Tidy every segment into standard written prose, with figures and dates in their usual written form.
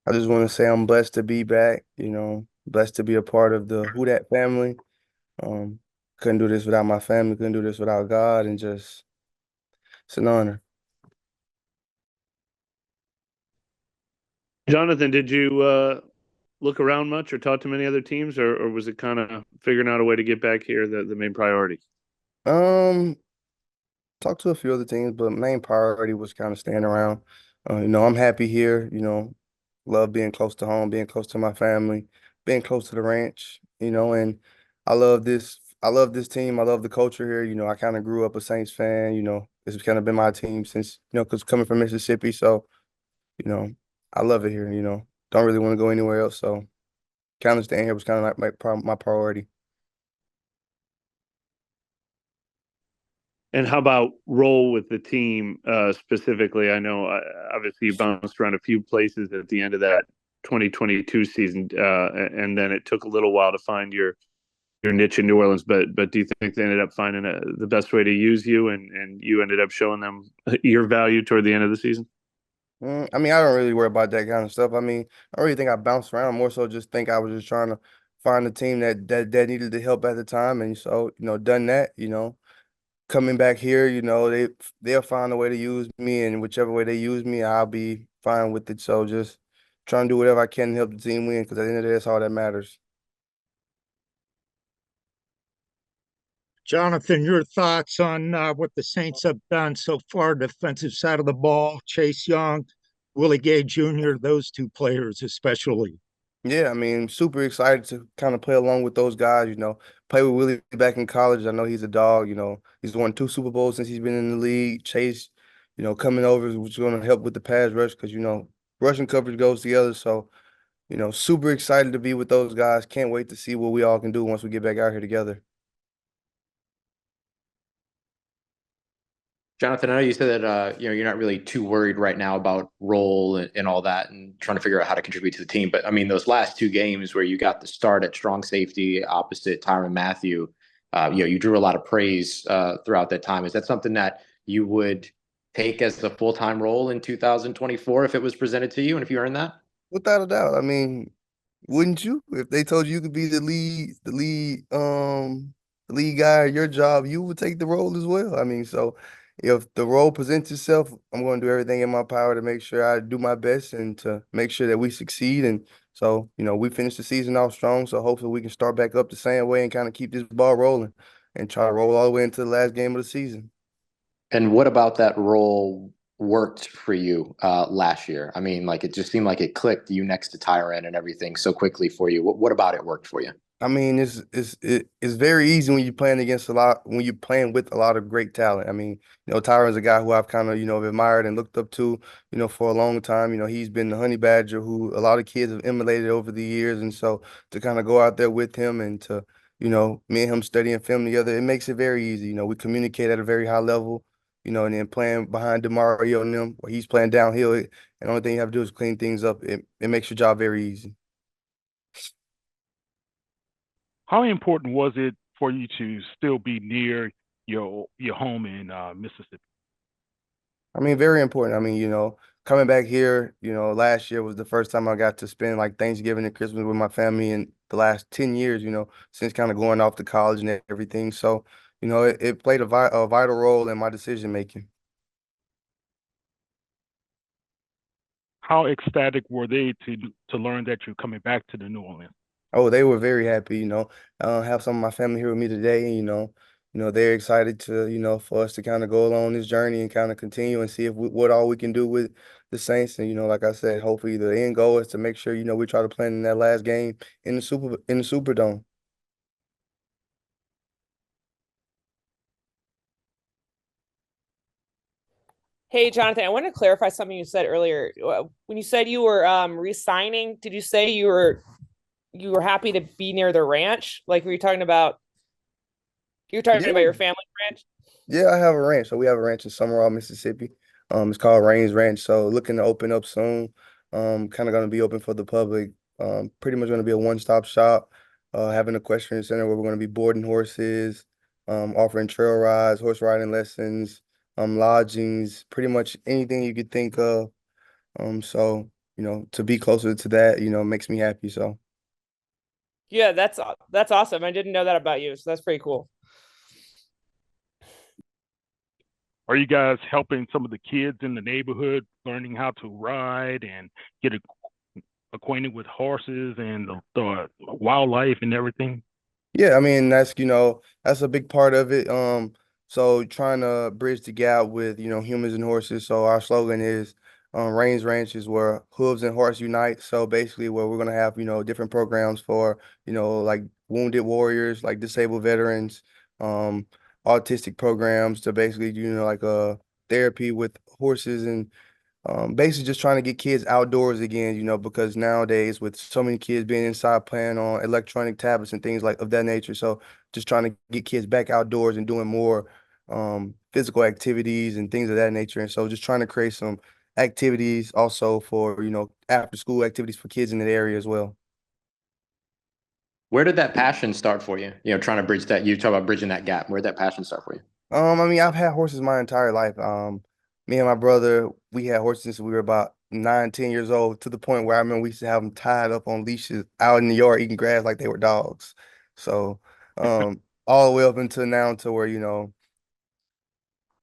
I just want to say I'm blessed to be back, blessed to be a part of the Who Dat family. Um, couldn't do this without my family, couldn't do this without God, and just it's an honor. Jonathan, did you look around much or talk to many other teams, or was it kind of figuring out a way to get back here the main priority? Um, Talked to a few other teams, but main priority was kind of staying around. I'm happy here, love being close to home, being close to my family, being close to the ranch, and I love this team. I love the culture here. I kind of grew up a Saints fan, this has kind of been my team since, because coming from Mississippi. So, you know, I love it here, don't really want to go anywhere else. So kind of staying here was kind of like my priority. And how about role with the team specifically? I know obviously you bounced around a few places at the end of that 2022 season, and then it took a little while to find your niche in New Orleans. But do you think they ended up finding the best way to use you, and you ended up showing them your value toward the end of the season? I mean, I don't really worry about that kind of stuff. I mean, I don't really think I bounced around. More so, just think I was just trying to find a team that needed the help at the time, and so done that. Coming back here, they'll find a way to use me, and whichever way they use me, I'll be fine with it. So just trying to do whatever I can to help the team win, because at the end of the day, that's all that matters. Jonathan, your thoughts on what the Saints have done so far, defensive side of the ball, Chase Young, Willie Gay Jr., those two players especially. Yeah, I mean, super excited to kind of play along with those guys, play with Willie back in college. I know he's a dog, he's won two Super Bowls since he's been in the league. Chase, coming over is going to help with the pass rush because, rushing coverage goes together. So, super excited to be with those guys. Can't wait to see what we all can do once we get back out here together. Jonathan, I know you said that you're not really too worried right now about role and all that, and trying to figure out how to contribute to the team. But I mean, those last two games where you got the start at strong safety opposite Tyrann Mathieu, you drew a lot of praise throughout that time. Is that something that you would take as a full time role in 2024 if it was presented to you, and if you earned that? Without a doubt. I mean, wouldn't you? If they told you could be the lead guy at your job, you would take the role as well. I mean, so if the role presents itself, I'm going to do everything in my power to make sure I do my best and to make sure that we succeed. And so, we finished the season off strong. So hopefully we can start back up the same way and kind of keep this ball rolling and try to roll all the way into the last game of the season. And what about that role worked for you last year? I mean, like it just seemed like it clicked you next to Tyrann and everything so quickly for you. What about it worked for you? I mean, it's very easy when you're playing against when you're playing with a lot of great talent. I mean, Tyrann's a guy who I've kind of, admired and looked up to, for a long time. He's been the honey badger who a lot of kids have emulated over the years. And so to kind of go out there with him and to, me and him studying film together, it makes it very easy. We communicate at a very high level, and then playing behind DeMario and them, where he's playing downhill, and the only thing you have to do is clean things up. It makes your job very easy. How important was it for you to still be near your home in Mississippi? I mean, very important. I mean, coming back here, last year was the first time I got to spend like Thanksgiving and Christmas with my family in the last 10 years, since kind of going off to college and everything. So, it played a vital role in my decision making. How ecstatic were they to learn that you're coming back to the New Orleans? Oh, they were very happy, have some of my family here with me today, and, they're excited to, for us to kind of go along this journey and kind of continue and see if what all we can do with the Saints. And, like I said, hopefully the end goal is to make sure, we try to play in that last game in the Superdome. Hey, Jonathan, I want to clarify something you said earlier. When you said you were resigning, did you say you were happy to be near the ranch? Like, were you talking about Yeah. your family ranch? Yeah, I have a ranch. So we have a ranch in Summerall, Mississippi. It's called Rains Ranch. So looking to open up soon. Kind of going to be open for the public. Pretty much going to be a one-stop shop. Having an equestrian center where we're going to be boarding horses, offering trail rides, horse riding lessons, lodgings, pretty much anything you could think of. So to be closer to that, makes me happy. So. Yeah, that's awesome. I didn't know that about you, so that's pretty cool. Are you guys helping some of the kids in the neighborhood learning how to ride and get acquainted with horses and the wildlife and everything? Yeah, I mean that's a big part of it. So trying to bridge the gap with humans and horses. So our slogan is Reins Ranch is where hooves and horse unite. So basically, where we're gonna have different programs for like wounded warriors, like disabled veterans, um, autistic programs to basically like a therapy with horses and basically just trying to get kids outdoors again, because nowadays with so many kids being inside playing on electronic tablets and things like of that nature. So just trying to get kids back outdoors and doing more physical activities and things of that nature. And so just trying to create some activities also for, after school activities for kids in the area as well. Where did that passion start for you? Trying to bridge that, you talk about bridging that gap. Where did that passion start for you? I mean, I've had horses my entire life. Me and my brother, we had horses since we were about 9, 10 years old, to the point where I remember we used to have them tied up on leashes out in the yard eating grass like they were dogs. So, all the way up until now to where,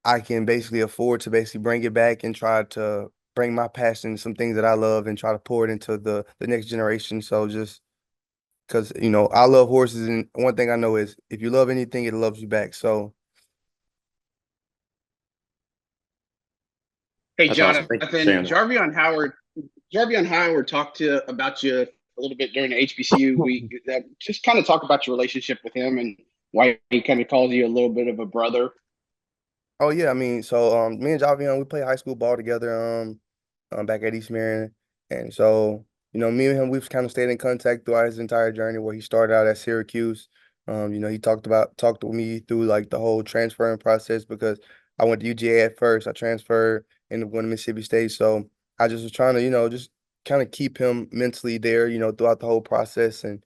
I can basically afford to basically bring it back and try to bring my passion, some things that I love, and try to pour it into the next generation. So just because, I love horses, and one thing I know is if you love anything, it loves you back. So. Hey, That's awesome. Thank you for Johnathan, sharing that. Jarvion Howard talked about you a little bit during the HBCU week. Just kind of talk about your relationship with him and why he kind of calls you a little bit of a brother. Oh yeah, I mean, so me and Javion, we play high school ball together back at East Marion. And so, me and him, we've kind of stayed in contact throughout his entire journey where he started out at Syracuse. He talked with me through like the whole transferring process because I went to UGA at first. I transferred, ended up going to Mississippi State. So I just was trying to, just kind of keep him mentally there, throughout the whole process and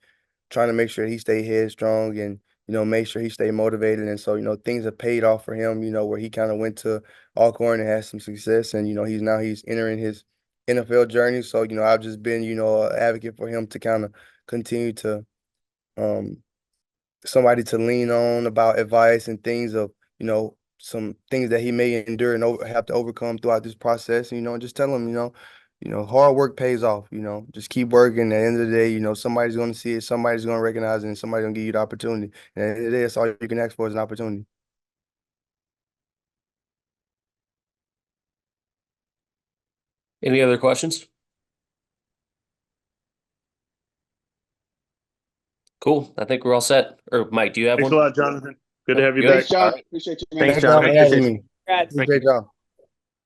trying to make sure he stay headstrong and make sure he stay motivated. And so, things have paid off for him, where he kind of went to Alcorn and had some success. And, he's entering his NFL journey. So, I've just been, an advocate for him to kind of continue to um somebody to lean on about advice and things of, some things that he may endure and have to overcome throughout this process. And just tell him, hard work pays off. Just keep working. At the end of the day, somebody's going to see it, somebody's going to recognize it, and somebody's going to give you the opportunity. And at the end of the day, that's all you can ask for is an opportunity. Any other questions? Cool. I think we're all set. Or Mike, do you have Thanks one? a lot, Jonathan. Good to have you Good. back. Thanks, John. Appreciate you, man. Thanks, Thanks, y'all, John. for having me. Congrats. Appreciate y'all.